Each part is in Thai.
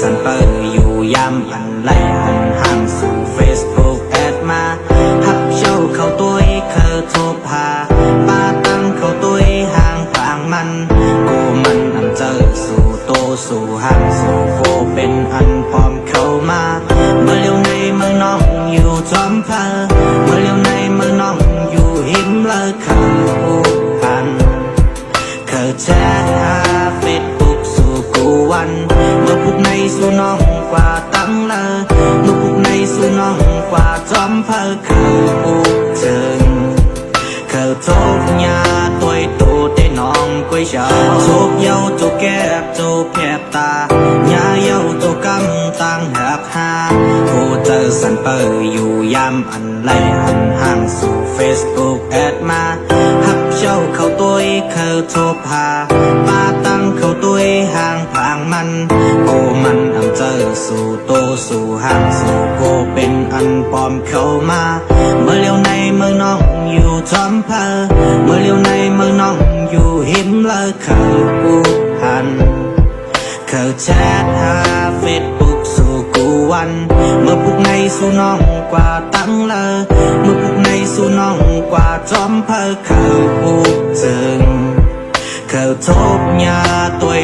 สันเปอร์อยู่ยามอันไล่หันห่างสู่ Facebook แอดมาฮับเช่าเขาตัวเคยโทรพาป้าตั้งเขาตัวห่างพางมันกูมันอันเจอสู่โตสู่ห่างสู่โคเป็นอันพร้อมเข้ามาเมื่อเร็วในเมื่อน้องอยู่จอมเพอเมื่อเร็วในเมื่อน้องอยู่หิมเลอเขาพันเคยแชทหาเฟซบุ๊กสู่กูวันเมื่อพวกในสู่น้องกว่าตั้งเลอเมื่อพวกในสู่น้องกว่าจอมเพอเขาถึงเคยทบยาตัวได้น้องกุ้ยเฉาทบเย้าตัวแก้บตัวแผบตายาเย้าตัวกำตั้งหักหาโหเจอสันเปอร์อยู่ยามอันไล่หันห่างสู่ Facebook แอดมาฮับเช่าเขาตัวเคยโทรพาป้าตั้งเขาตัวห่างพางมันโกมันอันเจอสู่โตสู่ห่างสู่โกเป็นอันปลอมเข้ามาเมื่อเร็วในเมื่อน้องอยู่จอมเพอเมื่อเร็วในเมื่อน้องอยู่หิมเลอเขาพันเคยแชทหาเฟซบุ๊กสู่กูวันเมื่อพวกในสู่น้องกว่าตั้งเลอเมื่อพวกในสู่น้องกว่าจอมเพอเขาถึงเคยทบยาตัว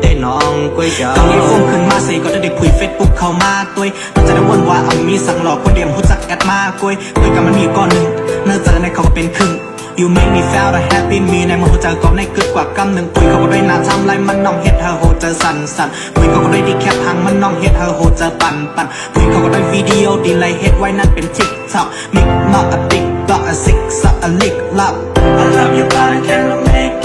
ได้น้องกุ้ยเฉาตอนนี้ฟงขึ้นมาสิก็ได้คุยเฟซบุ๊กเข้ามาตัวเราจะได้วนว่าเอามีสั่งหลอกคนเดียมผู้จักแอดมากุ้ยกันมันมีก้อนหนึ่งเนื่องจากในเขาเป็นครึ่งYou make me feel the happy มีในมือหัวใจก็ในกึศกว่ากำหนึ่งคุยเขาก็ได้นาทำไรมันน้องเฮ็ดเธอโหเจอสั่นคุยเขาก็ได้ดีแคปพังมันน้องเฮ็ดเธอโหเจอปั่นคุยเขาก็ได้วิดีโอดีเลยเฮ็ดไว้นั่นเป็น TikTok มิกมากอะติ๊กดอกอะซิกซักอะลิกลับ I love you but I can't make